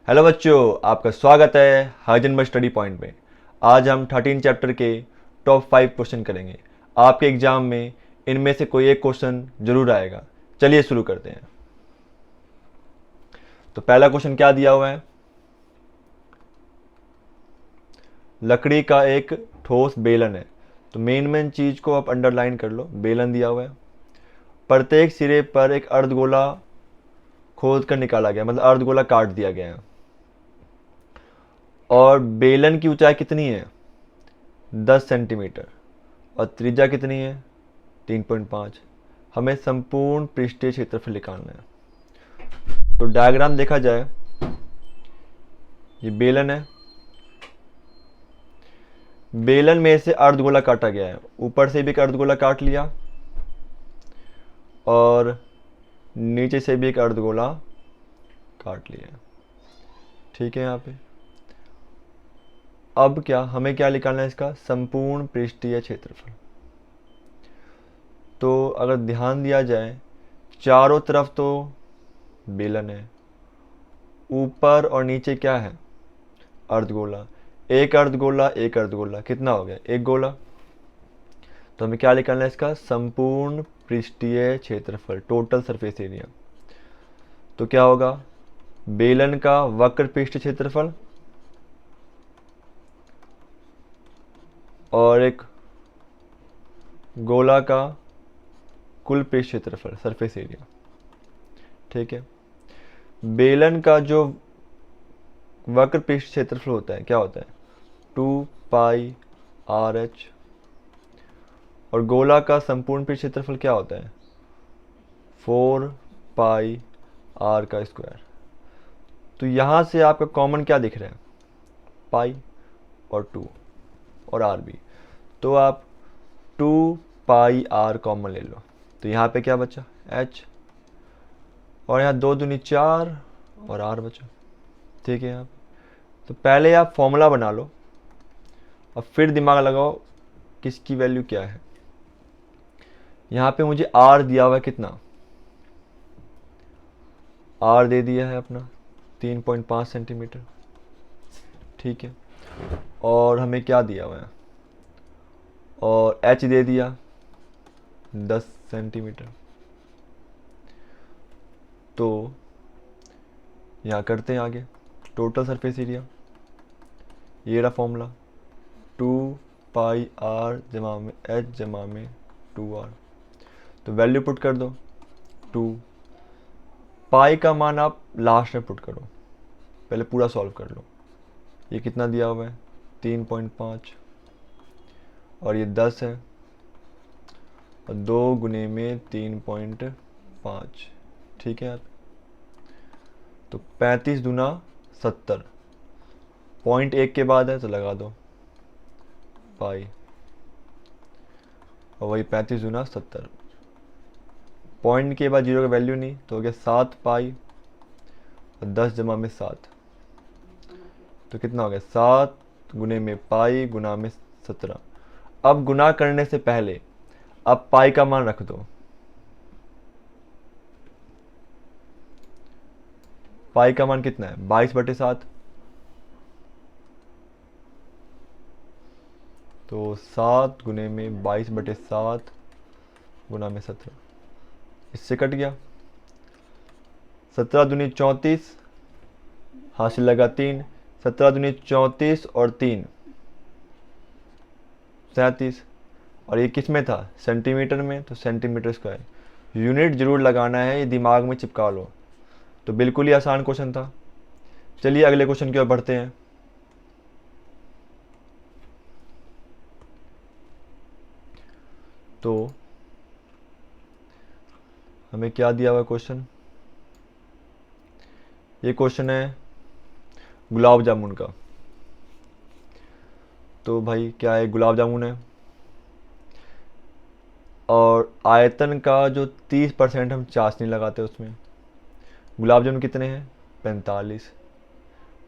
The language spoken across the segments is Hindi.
हेलो बच्चों, आपका स्वागत है हाइजेनबर्ग स्टडी पॉइंट में। आज हम 13 चैप्टर के टॉप 5 क्वेश्चन करेंगे। आपके एग्जाम में इनमें से कोई एक क्वेश्चन जरूर आएगा। चलिए शुरू करते हैं। तो पहला क्वेश्चन क्या दिया हुआ है? लकड़ी का एक ठोस बेलन है। तो मेन चीज को आप अंडरलाइन कर लो। बेलन दिया हुआ है, प्रत्येक सिरे पर एक अर्धगोला खोद कर निकाला गया, मतलब अर्धगोला काट दिया गया है। और बेलन की ऊंचाई कितनी है? 10 सेंटीमीटर। और त्रिज्या कितनी है? 3.5। हमें संपूर्ण पृष्ठीय क्षेत्रफल निकालना है। तो डायग्राम देखा जाए, ये बेलन है। बेलन में से अर्धगोला काटा गया है, ऊपर से भी एक अर्धगोला काट लिया और नीचे से भी एक अर्धगोला काट लिया। ठीक है। यहाँ पे अब क्या हमें क्या निकालना है? इसका संपूर्ण पृष्ठीय क्षेत्रफल। तो अगर ध्यान दिया जाए, चारों तरफ तो बेलन है, ऊपर और नीचे क्या है? अर्धगोला। एक अर्धगोला एक अर्धगोला, कितना हो गया? एक गोला। तो हमें क्या निकालना है? इसका संपूर्ण पृष्ठीय क्षेत्रफल, टोटल सरफेस एरिया। तो क्या होगा? बेलन का वक्र पृष्ठ क्षेत्रफल और एक गोला का कुल पृष्ठ क्षेत्रफल, सरफेस एरिया। ठीक है। बेलन का जो वक्र पृष्ठ क्षेत्रफल होता है क्या होता है? 2πr/h। और गोला का संपूर्ण पृष्ठ क्षेत्रफल क्या होता है? 4πr²। तो यहां से आपका कॉमन क्या दिख रहा है? पाई और 2 और आर भी। तो आप 2πr कॉमन ले लो। तो यहाँ पे क्या बचा? h। और यहाँ 2 दूनी 4 और r बचा। ठीक है। यहाँ तो पहले आप फॉर्मूला बना लो और फिर दिमाग लगाओ किसकी वैल्यू क्या है। यहाँ पे मुझे r दिया हुआ है, कितना? r दे दिया है अपना 3.5 सेंटीमीटर। ठीक है। और हमें क्या दिया हुआ है? और h दे दिया 10 सेंटीमीटर। तो यहाँ करते हैं आगे टोटल सरफेस एरिया। ये रहा फॉर्मूला, 2πr जमा में h जमा में 2r। तो वैल्यू पुट कर दो 2। पाई का मान आप लास्ट में पुट करो, पहले पूरा सॉल्व कर लो। ये कितना दिया हुआ है? 3.5 और ये 10 है और 2 गुने में 3.5। ठीक है यार। तो 35 दूना 70, 0.1 के बाद है तो लगा दो पाई, और वही 35 दूना 70। पॉइंट के बाद जीरो का वैल्यू नहीं, तो हो गया 7 पाई और 10 जमा में 7। तो कितना हो गया? 7 गुने में पाई गुना में 17। अब गुना करने से पहले अब पाई का मान रख दो। पाई का मान कितना है? 22/7। तो 7 गुने में 22/7 गुना में 17, इससे कट गया। 17 दूनी 34, हासिल लगा 3। 17 दूनी 34 और 3 37। और ये किस में था? सेंटीमीटर में। तो सेंटीमीटर स्क्वायर। यूनिट जरूर लगाना है, ये दिमाग में चिपका लो। तो बिल्कुल ही आसान क्वेश्चन था। चलिए अगले क्वेश्चन की ओर बढ़ते हैं। तो हमें क्या दिया हुआ क्वेश्चन? ये क्वेश्चन है गुलाब जामुन का। तो भाई क्या है? गुलाब जामुन है और आयतन का जो 30% हम चाशनी लगाते हैं उसमें। गुलाब जामुन कितने हैं? 45।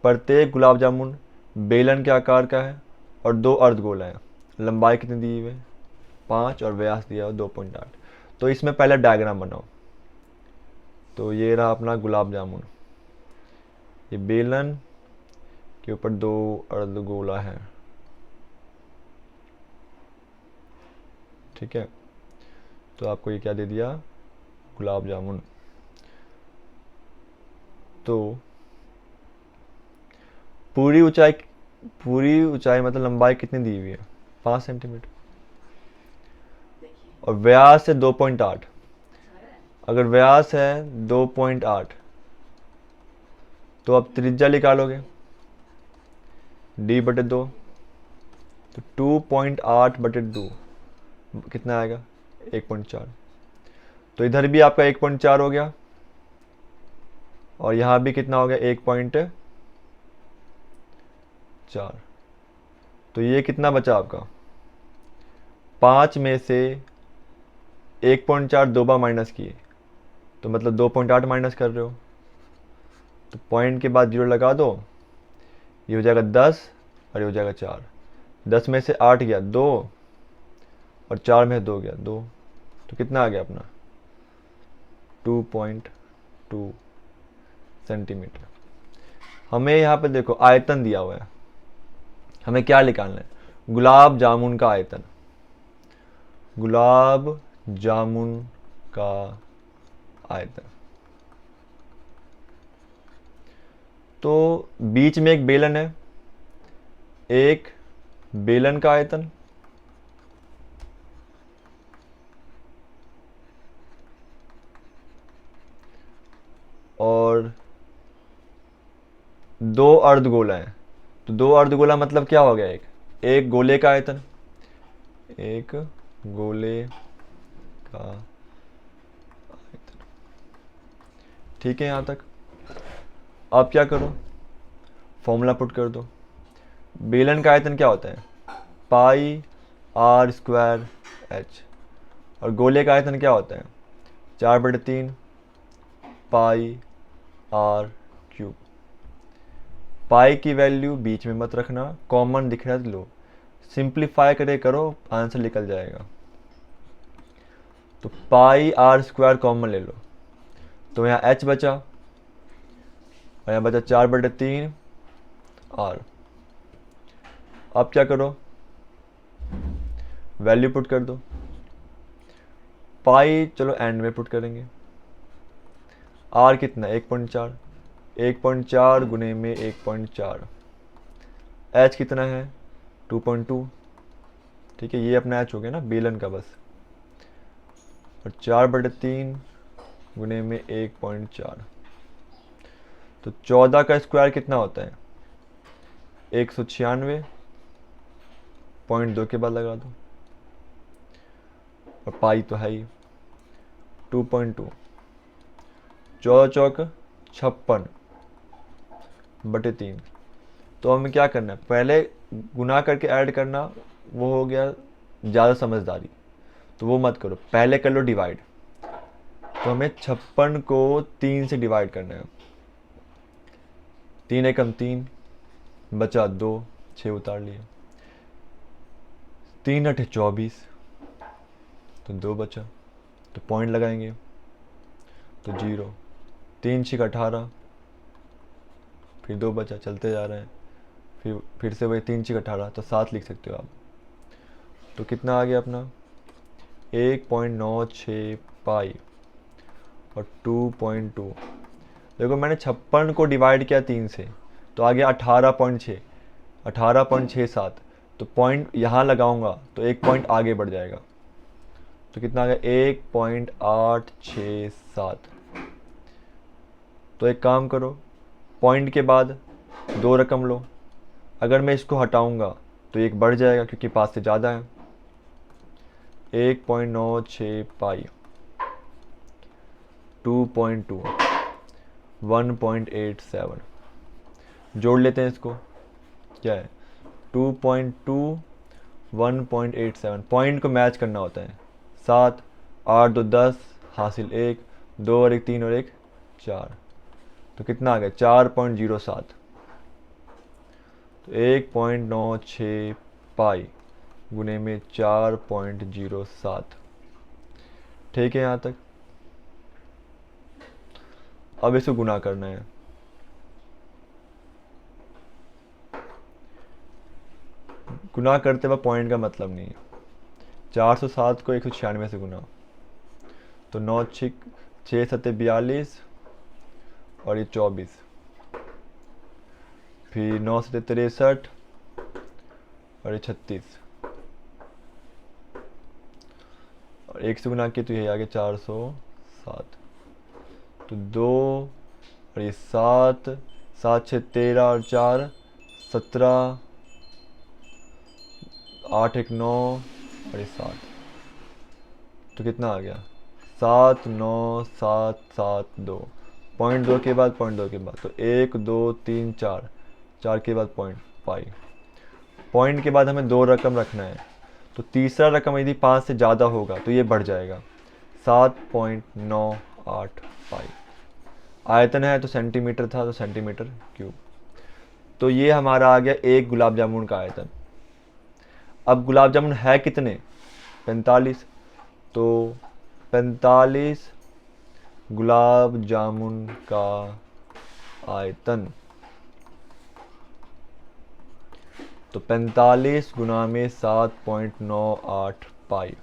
प्रत्येक गुलाब जामुन बेलन के आकार का है और 2 अर्धगोला है। लंबाई कितनी दी हुई है? 5 और व्यास दिया हुआ 2.8। तो इसमें पहले डायग्राम बनाओ। तो ये रहा अपना गुलाब जामुन। ये बेलन के ऊपर 2 अर्धगोला है, ठीक है। तो आपको ये क्या दे दिया, गुलाब जामुन। तो पूरी ऊंचाई मतलब लंबाई कितनी दी हुई है, 5 सेंटीमीटर, और व्यास है 2.8। अगर व्यास है 2.8 तो आप त्रिज्या निकालोगे d/2, तो 2.8/2 कितना आएगा, 1.4। तो इधर भी आपका 1.4 हो गया, और यहाँ भी कितना हो गया, 1.4। तो ये कितना बचा आपका, 5 में से 1.4 दो बार माइनस किए, तो मतलब 2.8 माइनस कर रहे हो, तो पॉइंट के बाद 0 लगा दो, ये हो जाएगा 10 और ये हो जाएगा 4। 10 में से 8 गया 2, और 4 में 2 गया 2, तो कितना आ गया अपना, 2.2 सेंटीमीटर। हमें यहाँ पे देखो आयतन दिया हुआ है, हमें क्या निकालना है, गुलाब जामुन का आयतन, गुलाब जामुन का आयतन। तो बीच में एक बेलन है, एक बेलन का आयतन, और 2 अर्धगोला है। तो 2 अर्धगोला मतलब क्या हो गया, एक गोले का आयतन, एक गोले का आयतन, ठीक है यहाँ तक। अब क्या करो, फॉर्मूला पुट कर दो। बेलन का आयतन क्या होता है, पाई r स्क्वायर h, और गोले का आयतन क्या होता है, 4/3 पाई r क्यूब। पाई की वैल्यू बीच में मत रखना, कॉमन दिख रहा है तो लो, सिंप्लीफाई करे करो, आंसर निकल जाएगा। तो पाई r स्क्वायर कॉमन ले लो, तो यहाँ h बचा, और यहाँ बचा 4/3 r। अब क्या करो, वैल्यू पुट कर दो। पाई चलो एंड में पुट करेंगे, r कितना, 1.4, 1.4 गुने में 1.4, h कितना है 2.2, ठीक है, ये अपना h हो गया ना बेलन का बस, और 4/3 गुने में 1.4, तो 14 का स्क्वायर कितना होता है, 196, पॉइंट 2 के बाद लगा दो, और पाई तो है ही 2.2, 14 चौक 56/3। तो हमें क्या करना है, पहले गुना करके ऐड करना, वो हो गया ज़्यादा समझदारी, तो वो मत करो, पहले कर लो डिवाइड। तो हमें 56 को 3 से डिवाइड करना है, 3 एकम 3, बचा 2, 6 उतार लिए, 3 अठे 24, तो 2 बचा, तो पॉइंट लगाएंगे, तो 0, 3 6 18, फिर 2 बचा, चलते जा रहे हैं, फिर से वही 3 6 18, तो 7 लिख सकते हो आप। तो कितना आ गया अपना 1.96 पाई और 2.2। देखो मैंने 56 को डिवाइड किया 3 से, तो आ गया 18.6, 18.67, तो पॉइंट यहाँ लगाऊंगा तो एक पॉइंट आगे बढ़ जाएगा, तो कितना आ गया 1.867। तो एक काम करो, पॉइंट के बाद 2 रकम लो, अगर मैं इसको हटाऊंगा तो एक बढ़ जाएगा क्योंकि पास से ज़्यादा है, 1.96 पाई 2.2 1.87, जोड़ लेते हैं इसको, क्या है 2.2 1.87, पॉइंट को मैच करना होता है, 7 8 2 10 हासिल 1, 2 और 1 3 और 1 4, तो कितना आ गया 4.07। तो 1.96 पाई गुने में 4.07, ठीक है यहाँ तक। अब इसको गुना करना है, गुना करते वक्त पॉइंट का मतलब नहीं है। 407 को 196 से गुना, तो 9 6 7 42 और ये 24, फिर 9 7 63 और ये 36, और 1 से गुना किए तो ये आ गया 407, तो 2 और ये 7 7 6 13 और 4 17, 8 1 9 और ये 7, तो कितना आ गया 7 9 7 7 2, पॉइंट 2 के बाद पॉइंट 2 के बाद, तो 1 2 3 4, 4 के बाद पॉइंट 5, पॉइंट के बाद हमें 2 रकम रखना है, तो तीसरा रकम यदि 5 से ज़्यादा होगा तो ये बढ़ जाएगा 7.985। आयतन है तो सेंटीमीटर था, तो सेंटीमीटर क्यूब। तो ये हमारा आ गया एक गुलाब जामुन का आयतन। अब गुलाब जामुन है कितने, 45, तो 45 गुलाब जामुन का आयतन, तो 45 गुना में 7.985।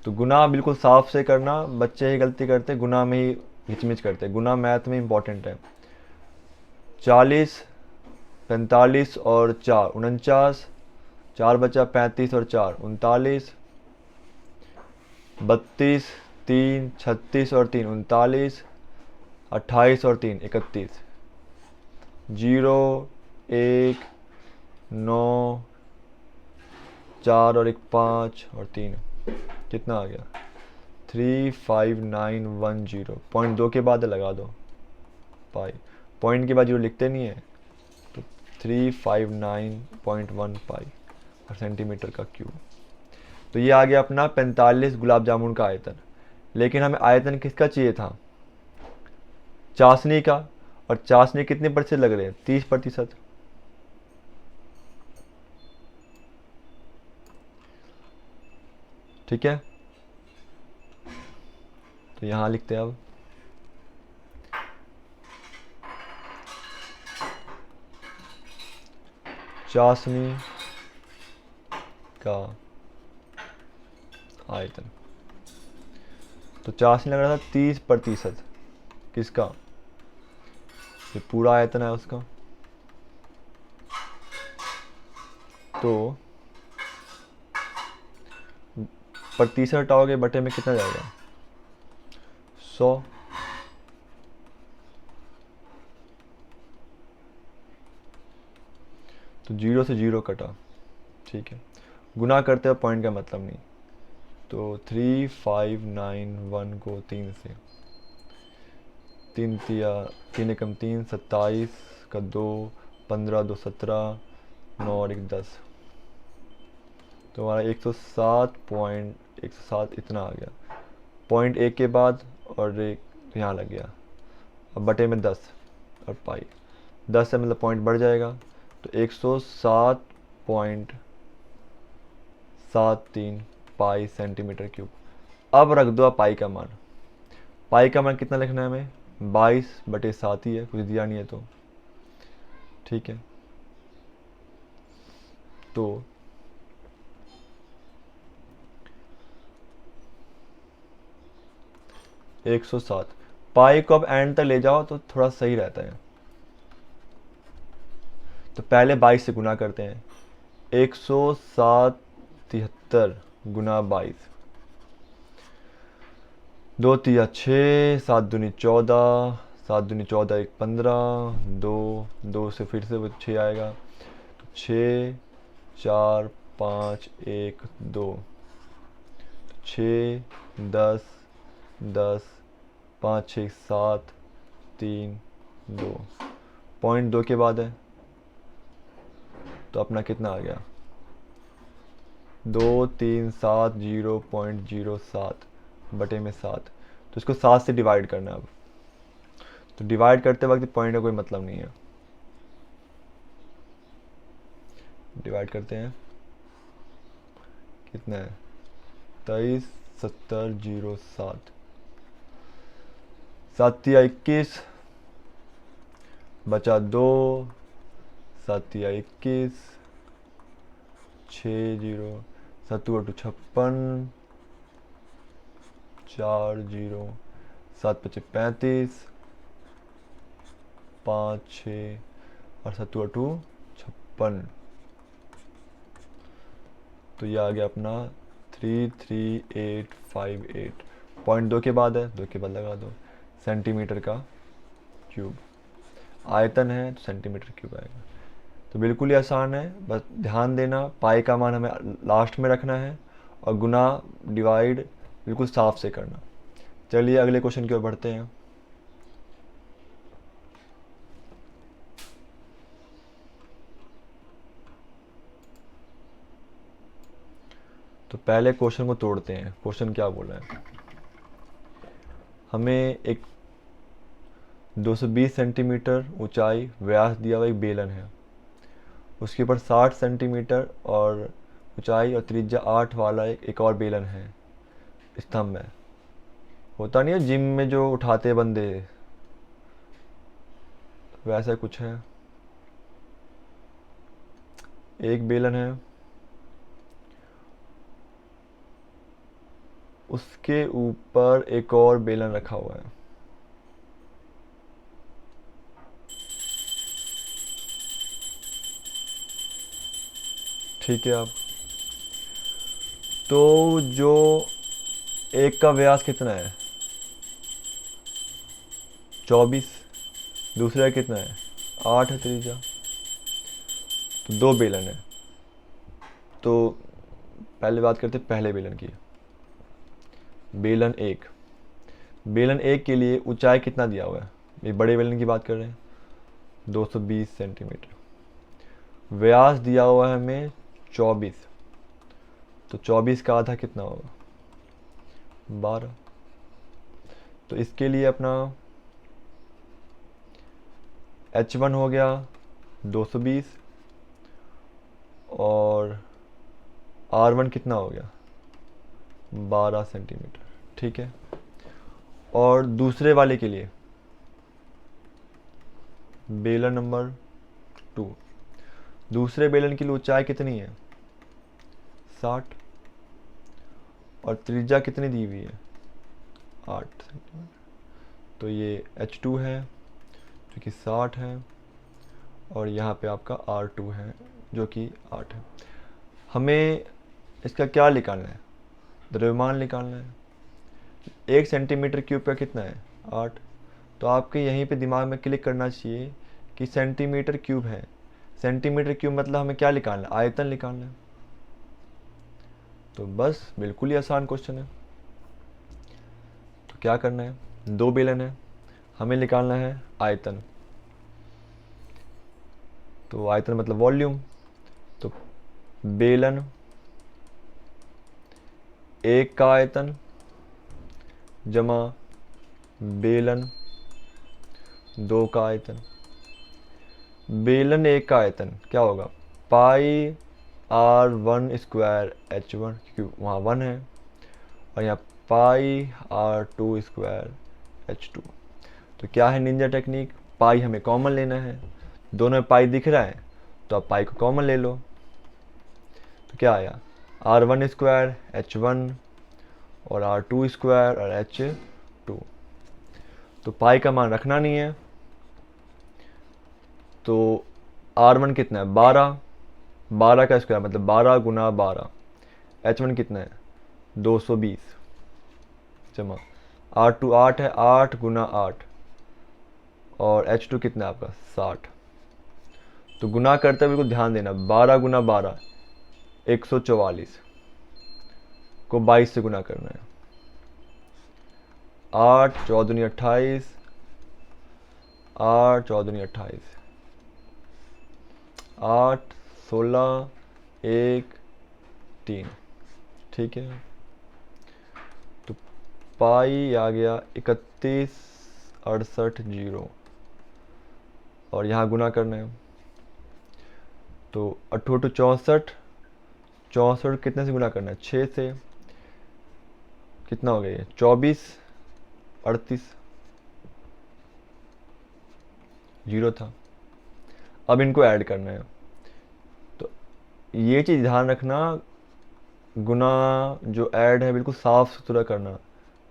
तो गुना बिल्कुल साफ से करना, बच्चे ही गलती करते, गुना में ही हिचमिच करते। गुना मैथ में इंपॉर्टेंट है। 40 45 और 4 49, 4 बचा 35 और 4 39, 32 3 36 और 3 39, 28 और 3 31, 0 1 9 4 और 1 5 और 3, कितना आ गया 35910। पॉइंट 2 के बाद लगा दो पाई, पॉइंट के बाद जो लिखते नहीं है, तो 359.1 पाई और सेंटीमीटर का क्यूब। तो ये आ गया अपना 45 गुलाब जामुन का आयतन। लेकिन हमें आयतन किसका चाहिए था, चाशनी का, और चाशनी कितने प्रतिशत लग रहे हैं, 30%। ठीक है, तो यहां लिखते हैं अब चाशनी का आयतन। तो चाशनी लग रहा था 30%, किसका, ये पूरा आयतन है उसका, तो प्रतिशत हटाओगे बटे में कितना जाएगा 100। तो 0 से 0 कटा, ठीक है। गुना करते हैं पॉइंट का मतलब नहीं, तो 3591 को 3 से, 3 तिया 3 एकम 3 27 का 2 15 2 17 9 और 1 10, तो हमारा 107 इतना आ गया। पॉइंट 1 के बाद और एक तो यहाँ लग गया, अब बटे में 10 और पाई, 10 से मतलब पॉइंट बढ़ जाएगा, तो 107.73 पाई सेंटीमीटर क्यूब। अब रख दो पाई का मान। पाई का मान कितना लिखना है हमें, 22/7 ही है, कुछ दिया नहीं है तो, ठीक है। तो एक 107, पाई को अब एंड तक ले जाओ तो थोड़ा सही रहता है। तो पहले 22 से गुना करते हैं, 107 गुना 22, 2 तिया 6 7 दूनी 14, 7 दूनी 14 1 15, 2 से फिर से वो 6 आएगा, 6 4 5 1 2, 6 10 10 5 6 7 3 2, पॉइंट 2 के बाद है, तो अपना कितना आ गया 2370.07 बटे में 7। तो इसको 7 से डिवाइड करना है अब। तो डिवाइड करते वक्त पॉइंट का कोई मतलब नहीं है, डिवाइड करते हैं, कितना है 2370.07, 7 या 21 बचा 2, 7 या 21 60, 7×2 56, 40, 7×5 = 35, 5 6 और 7×2 = 56। तो ये आ गया अपना 33858। पॉइंट 2 के बाद है, 2 के बाद लगा दो, सेंटीमीटर का क्यूब। आयतन है तो सेंटीमीटर क्यूब आएगा। तो बिल्कुल ही आसान है, बस ध्यान देना पाई का मान हमें लास्ट में रखना है और गुना डिवाइड बिल्कुल साफ से करना। चलिए अगले क्वेश्चन की ओर बढ़ते हैं। तो पहले क्वेश्चन को तोड़ते हैं। क्वेश्चन क्या बोला है, हमें एक 220 सेंटीमीटर ऊंचाई व्यास दिया हुआ एक बेलन है, उसके ऊपर 60 सेंटीमीटर और ऊंचाई और त्रिज्या 8 वाला एक और बेलन है स्तंभ में। होता नहीं है जिम में जो उठाते बंदे, वैसा कुछ है। एक बेलन है, उसके ऊपर एक और बेलन रखा हुआ है। ठीक है। अब तो जो एक का व्यास कितना है 24, दूसरा कितना है 8 है त्रिज्या। तो 2 बेलन है। तो पहले बात करते हैं पहले बेलन की। बेलन एक, बेलन एक के लिए ऊंचाई कितना दिया हुआ है, ये बड़े बेलन की बात कर रहे हैं, 220 सेंटीमीटर। व्यास दिया हुआ है हमें 24, तो 24 का आधा कितना होगा 12। तो इसके लिए अपना H1 हो गया 220 और R1 कितना हो गया 12 सेंटीमीटर। ठीक है। और दूसरे वाले के लिए बेलन नंबर 2, दूसरे बेलन की ऊंचाई कितनी है 60 और त्रिज्या कितनी दी हुई है 8 सेंटीमीटर। तो ये H2 है जो कि 60 है और यहाँ पे आपका R2 है जो कि 8 है। हमें इसका क्या निकालना है, द्रव्यमान निकालना है। 1 सेंटीमीटर क्यूब का कितना है 8। तो आपके यहीं पे दिमाग में क्लिक करना चाहिए कि सेंटीमीटर क्यूब है। सेंटीमीटर क्यूब मतलब हमें क्या निकालना है, आयतन निकालना है। तो बस बिल्कुल ही आसान क्वेश्चन है। तो क्या करना है, 2 बेलन है, हमें निकालना है आयतन। तो आयतन मतलब वॉल्यूम। तो बेलन एक का आयतन जमा बेलन 2 का आयतन। बेलन एक का आयतन क्या होगा पाई R1² H1, क्योंकि वहाँ 1 है, और यहाँ पाई R2² H2। तो क्या है निंजा टेक्निक, पाई हमें कॉमन लेना है, दोनों में पाई दिख रहा है तो आप पाई को कॉमन ले लो। तो क्या आया R1² H1 और R2² और H2। तो पाई का मान रखना नहीं है। तो R1 कितना है 12, 12 का स्क्वायर मतलब 12 गुना 12। H1 कितना है 220 जमा R2 8 है, 8 गुना 8 और H2 कितना है आपका 60। तो गुना करते हुए बिल्कुल ध्यान देना, 12 गुना 12 144 को 22 से गुना करना है। 8 14 दूनी 28, 8 14 दूनी 28, 8 16 1 3। ठीक है। तो पाई आ गया 31 68 0 और यहाँ गुना करना है। तो 8 64, 64 कितने से गुना करना है 6 से, कितना हो गया ये 24 38 0 था। अब इनको ऐड करना है। तो ये चीज़ ध्यान रखना, गुना जो ऐड है बिल्कुल साफ सुथरा करना।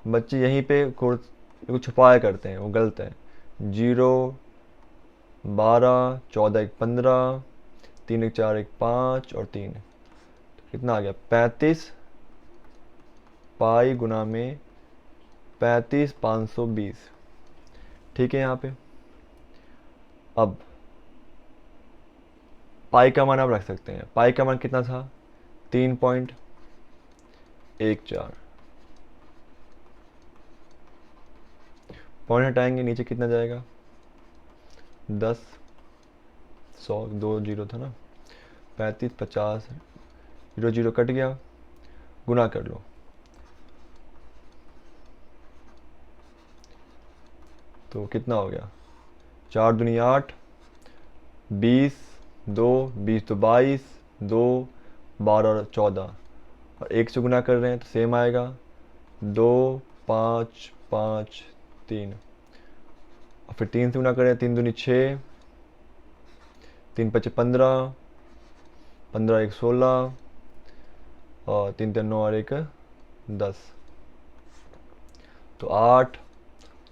बच्चे यहीं पे बिल्कुल छुपाया करते हैं, वो गलत है। 0, 12, 14 एक 15, 3 एक 4 एक 5 और 3, तो कितना आ गया 35 पाई गुना में 35,520। ठीक है। यहाँ पे अब पाई का मान आप रख सकते हैं। पाई का मान कितना था, 3.14। पॉइंट हटाएंगे, नीचे कितना जाएगा 10, 100, 2 जीरो था ना, 35, 50, 0 0 कट गया, गुना कर लो। तो कितना हो गया, 4 दूनी 8, 20, 2 20 तो 22, 2 12 और 14, और 1 से गुना कर रहे हैं तो सेम आएगा, 2 5 5 3, और फिर 3 से गुना कर रहे हैं, 3 दूनी 6, 3 5 15, 15 1 16, और 3 3 9 और 1 10, तो 8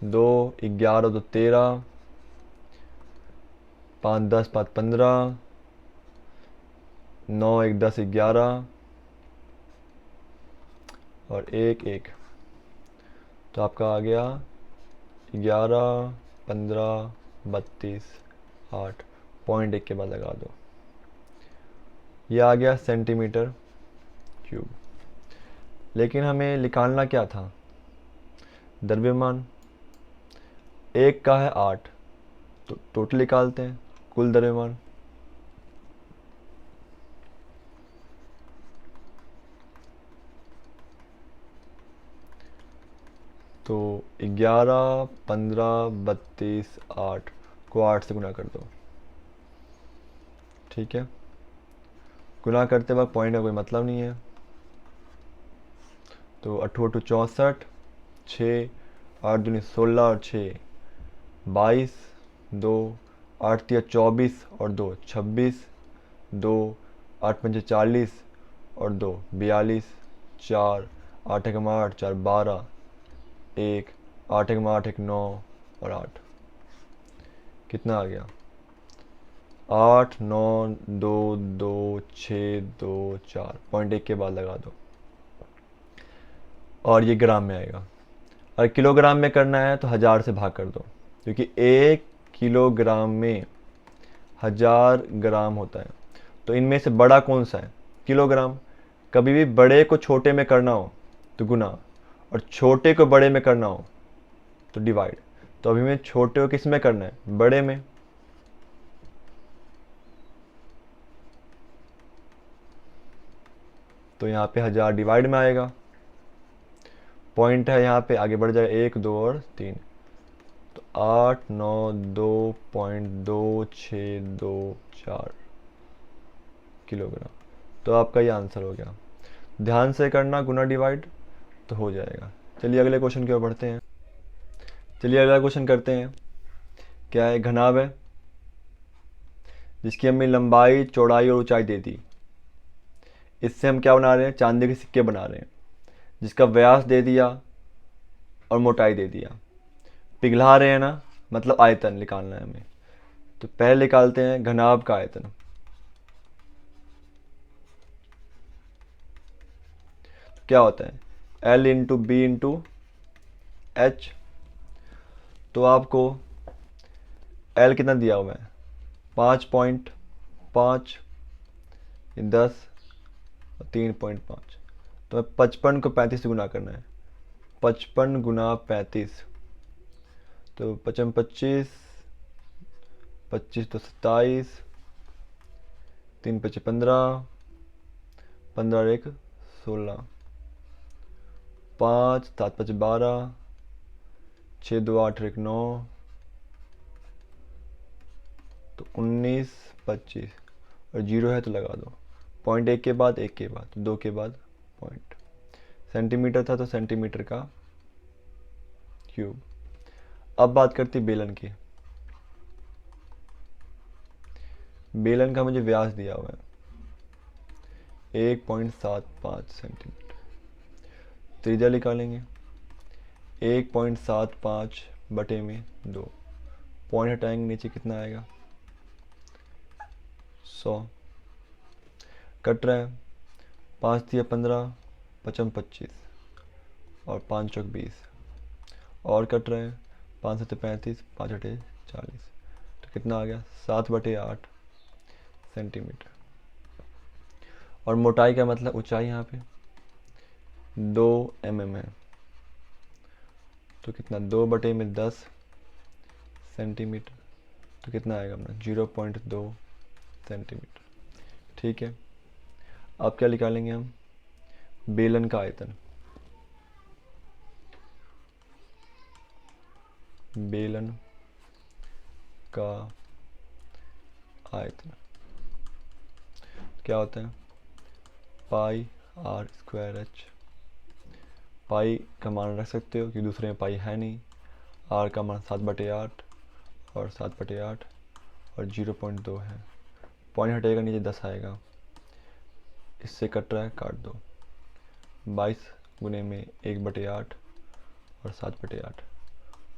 2 11 2 13, 5 10 5 15, 9 1 10 11, और 1 1, तो आपका आ गया 11 15 32 8, पॉइंट 1 के बाद लगा दो। ये आ गया सेंटीमीटर क्यूब। लेकिन हमें निकालना क्या था, द्रव्यमान। एक का है 8, तो टोटल निकालते हैं कुल द्रव्यमान। तो 11 15 32 8 को 8 से गुना कर दो। ठीक है, गुना करते वक्त पॉइंट का कोई मतलब नहीं है। तो 8 8 64, 6 8 दूनी 16 और 6 22, 2 8 3 24 और 2 26, 2 8 5 40 और 2 42, 4 8 1 8 4 12, 1 8 1 8 1 9 और 8, कितना आ गया 8 9 2 2 6 2 4, पॉइंट 1 के बाद लगा दो। और ये ग्राम में आएगा। और किलोग्राम में करना है तो 1000 से भाग कर दो, क्योंकि 1 किलोग्राम में 1000 ग्राम होता है। तो इनमें से बड़ा कौन सा है, किलोग्राम। कभी भी बड़े को छोटे में करना हो तो गुना, और छोटे को बड़े में करना हो तो डिवाइड। तो अभी में छोटे को किस में करना है, बड़े में। तो यहाँ पे 1000 डिवाइड में आएगा, पॉइंट है यहाँ पे, आगे बढ़ जाए 1 2 और 3, तो 8 9 2.262 किलोग्राम। तो आपका ये आंसर हो गया। ध्यान से करना, गुना डिवाइड तो हो जाएगा। चलिए अगले क्वेश्चन की ओर बढ़ते हैं। चलिए अगला क्वेश्चन करते हैं। क्या है, घनाभ है जिसकी हमें लंबाई चौड़ाई और ऊंचाई दे दी। इससे हम क्या बना रहे हैं, चांदी के सिक्के बना रहे हैं, जिसका व्यास दे दिया और मोटाई दे दिया। पिघला रहे हैं ना, मतलब आयतन निकालना है हमें। तो पहले निकालते हैं घनाभ का आयतन। क्या होता है, L into B into H. तो आपको L कितना दिया हुआ है, 5.5, 10 और 3.5। तो 55 को 35 से गुना करना है, 55 गुना 35, तो 55 25, 25 तो 27, 3 5 15, 15 1 16, 5 7 5 12, 6 2 8 1 9, तो 19 25, और जीरो है तो लगा दो। पॉइंट 1 के बाद 1 के बाद, तो 2 के बाद पॉइंट। सेंटीमीटर था तो सेंटीमीटर का क्यूब। अब बात करती बेलन की। बेलन का मुझे व्यास दिया हुआ है, 1.75 सेंटीमीटर। त्रिज्या निकालेंगे 1.75 बटे में 2, पॉइंट हटाएंगे नीचे कितना आएगा 100। कट रहा है 5 दिया 15, 5 25 और 5 चौक 20 और कट रहे हैं 5 7 35, 5 8 40, तो कितना आ गया 7/8 सेंटीमीटर। और मोटाई का मतलब ऊंचाई यहाँ पे 2 mm है, तो कितना 2/10 सेंटीमीटर, तो कितना आएगा अपना 0.2 सेंटीमीटर। ठीक है, अब क्या निकालेंगे हम, बेलन का आयतन। बेलन का आयतन क्या होता है, पाई r स्क्वायर h। पाई का मान रख सकते हो कि दूसरे में पाई है नहीं, r का मान 7/8 और 7/8 और 0.2 है, पॉइंट हटेगा नीचे 10 आएगा, इससे कट रहा है काट दो, 22 गुने में 1/8 और 7/8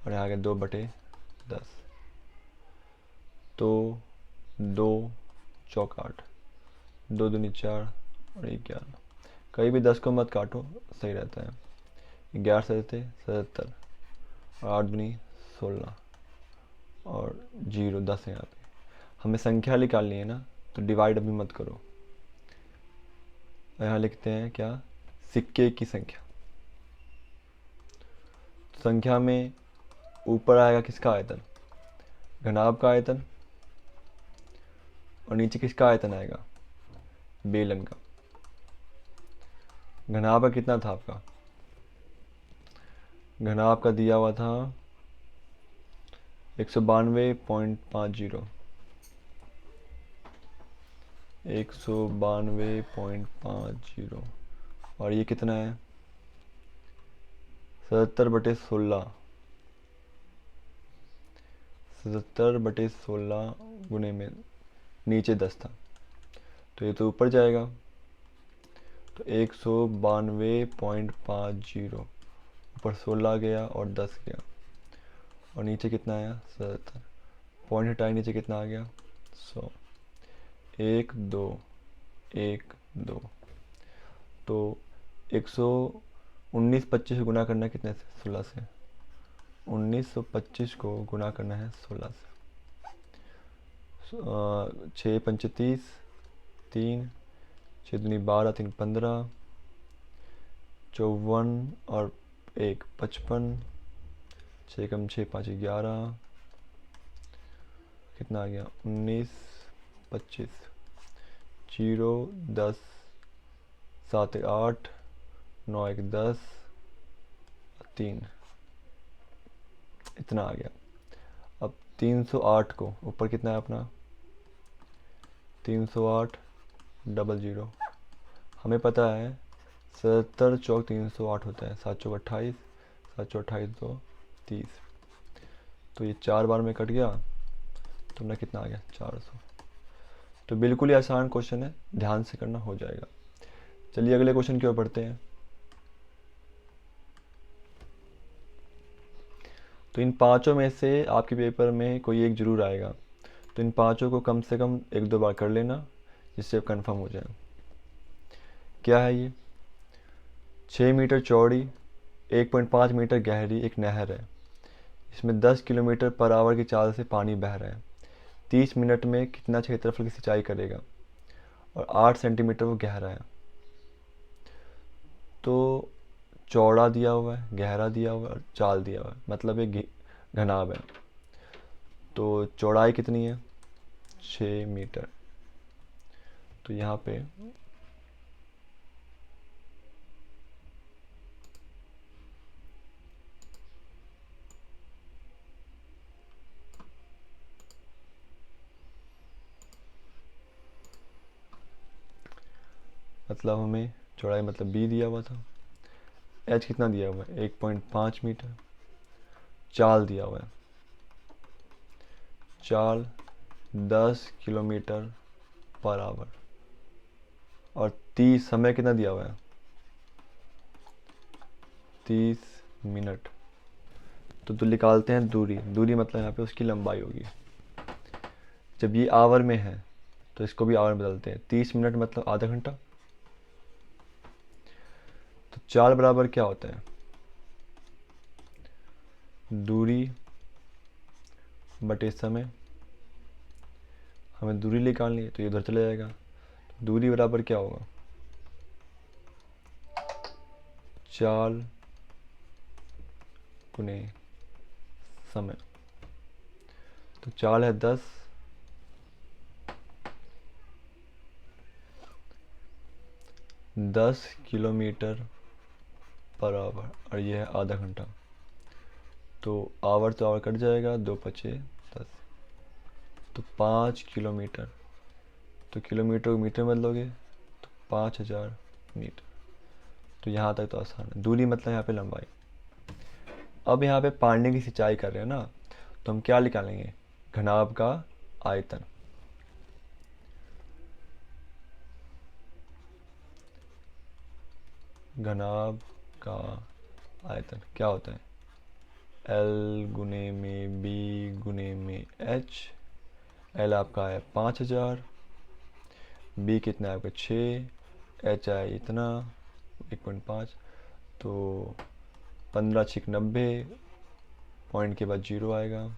और यहाँ आगे 2/10, तो 2 चौक 8, 2 दूनी 4 और 11, कहीं भी 10 को मत काटो सही रहता है। 11 से 77 और 8 दूनी 16 और 0 10 है यहाँ पे। हमें संख्या निकालनी है ना, तो डिवाइड अभी मत करो, यहाँ लिखते हैं क्या, सिक्के की संख्या। संख्या में ऊपर आएगा किसका आयतन, घनाभ का आयतन, और नीचे किसका आयतन आएगा, बेलन का। घनाभ का कितना था आपका, घनाभ का दिया हुआ था 192.50, 192.50, और ये कितना है 77/16, 77/16 गुने में नीचे 10 था, तो ये तो ऊपर जाएगा, तो 192.50 ऊपर 16 गया और 10 गया, और नीचे कितना आया 77, पॉइंट हटाए नीचे कितना आ गया 100, 1 2 1 2, तो 119 25 गुना करना है कितने से 16 से, 1925 को गुना करना है 16 से, 6 पंच 30, 3 6 दूनी 12, 3 15, 54 और 1 55, 6 कम 6 5 11, कितना आ गया 19 25, 0 10 7 8 9 1 10 3, इतना आ गया। अब 308 को ऊपर कितना है अपना 308 00, हमें पता है 77 चौक 308 होता है, 7 चौक 28, 7 चौक 28 2 30, तो ये 4 बार में कट गया, तो अपना कितना आ गया 400। तो बिल्कुल ही आसान क्वेश्चन है, ध्यान से करना हो जाएगा। चलिए अगले क्वेश्चन की ओर बढ़ते हैं। तो इन पांचों में से आपके पेपर में कोई एक जरूर आएगा, तो इन पांचों को कम से कम 1-2 बार कर लेना, जिससे कंफर्म हो जाए। क्या है ये, 6 मीटर चौड़ी 1.5 मीटर गहरी एक नहर है, इसमें 10 किलोमीटर पर आवर की चाल से पानी बह रहा है, 30 मिनट में कितना क्षेत्रफल की सिंचाई करेगा, और 8 सेंटीमीटर वो गहरा है। तो चौड़ा दिया हुआ है, गहरा दिया हुआ है और चाल दिया हुआ है, मतलब एक घनाभ है। तो चौड़ाई कितनी है 6 मीटर, तो यहाँ पे मतलब हमें चौड़ाई मतलब b दिया हुआ था, h कितना दिया हुआ है 1.5 मीटर, चाल दिया हुआ है, चाल 10 किलोमीटर पर आवर, और 30 समय कितना दिया हुआ है, 30 मिनट। तो निकालते हैं दूरी। दूरी मतलब यहाँ पे उसकी लंबाई होगी। जब ये आवर में है तो इसको भी आवर में बदलते हैं। 30 मिनट मतलब आधा घंटा। तो चाल बराबर क्या होता है, दूरी बटे समय। हमें दूरी निकालनी है तो ये उधर चला जाएगा। दूरी बराबर क्या होगा, चाल गुने समय। तो चाल है 10 किलोमीटर पर आवर और ये है आधा घंटा। तो आवर तो आवर कट जाएगा, 2 पचे 10, तो 5 किलोमीटर। तो किलोमीटर को मीटर में बदलोगे तो 5000 मीटर। तो यहाँ तक तो आसान है। दूरी मतलब यहाँ पे लंबाई। अब यहाँ पे पानी की सिंचाई कर रहे हैं ना, तो हम क्या निकालेंगे, घनाभ का आयतन। घनाभ का आयतन क्या होता है, L गुने में B गुने में H। L आपका है 5000, B कितना है आपका 6, H है इतना 1.5। तो 15 छिक 90, पॉइंट के बाद 0 आएगा।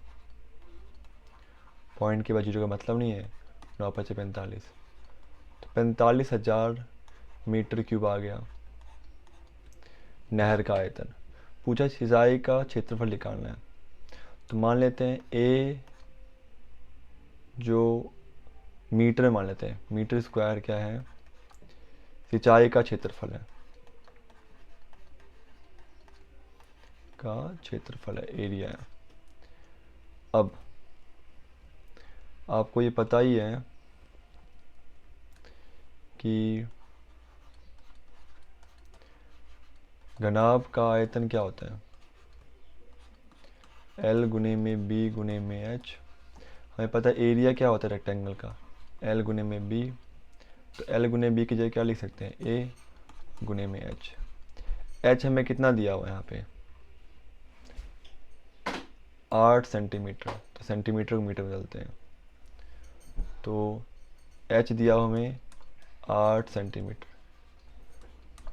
पॉइंट के बाद 0 का मतलब नहीं है, 9 पचे 45। तो 45,000 मीटर क्यूब आ गया नहर का आयतन। पूछा सिंचाई का क्षेत्रफल निकालना है। तो मान लेते हैं ए जो मीटर में मान लेते हैं, मीटर स्क्वायर क्या है, सिंचाई का क्षेत्रफल है, का क्षेत्रफल है, एरिया है। अब आपको ये पता ही है कि घनाभ का आयतन क्या होता है, L गुने में B गुने में H। हमें पता है एरिया क्या होता है रेक्टेंगल का, L गुने में B। तो L गुने B की जगह क्या लिख सकते हैं, A गुने में H। H हमें कितना दिया हुआ है यहाँ पे, 8 सेंटीमीटर। तो सेंटीमीटर को मीटर में बदलते हैं। तो H दिया हुआ हमें 8 सेंटीमीटर।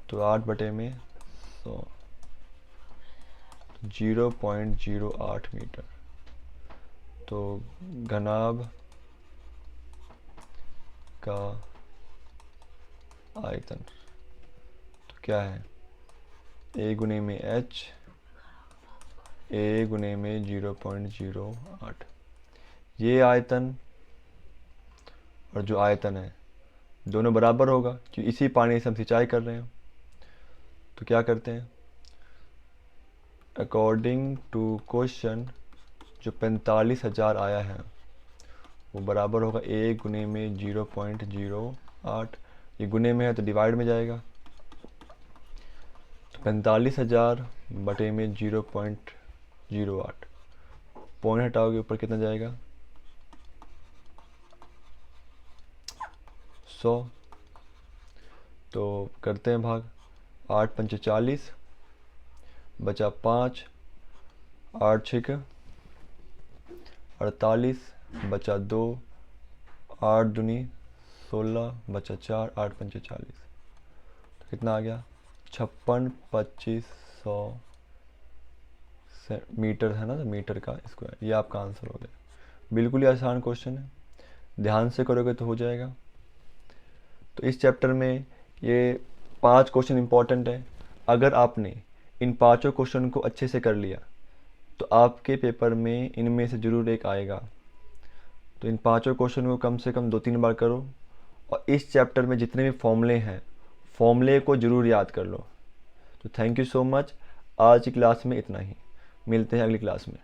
तो 8 बटे में 100, 0.08 मीटर। तो घनाभ का आयतन तो क्या है, A गुने में H, A गुने में 0.08। ये आयतन और जो आयतन है दोनों बराबर होगा क्योंकि इसी पानी से हम सिंचाई कर रहे हैं। तो क्या करते हैं, अकॉर्डिंग टू क्वेश्चन जो 45,000 आया है वो बराबर होगा A गुने में 0.08। ये गुने में है तो डिवाइड में जाएगा। तो 45,000 बटे में 0.08, पॉइंट हटाओगे ऊपर कितना जाएगा, 100। तो करते हैं भाग, 8 पंचे 40, बचा 5, 8 छिक 48, बचा 2, 8 दूनी 16, बचा 4, 8 पंचे 40। तो कितना आ गया, 56,2500 मीटर है ना, तो मीटर का स्क्वायर। ये आपका आंसर हो गया। बिल्कुल ही आसान क्वेश्चन है, ध्यान से करोगे तो हो जाएगा। तो इस चैप्टर में ये 5 क्वेश्चन इंपॉर्टेंट है। अगर आपने इन 5 क्वेश्चन को अच्छे से कर लिया तो आपके पेपर में इनमें से ज़रूर एक आएगा। तो इन 5 क्वेश्चन को कम से कम 2-3 बार करो और इस चैप्टर में जितने भी फॉर्मूले हैं फॉर्मूले को ज़रूर याद कर लो। तो थैंक यू सो मच। आज की क्लास में इतना ही, मिलते हैं अगली क्लास में।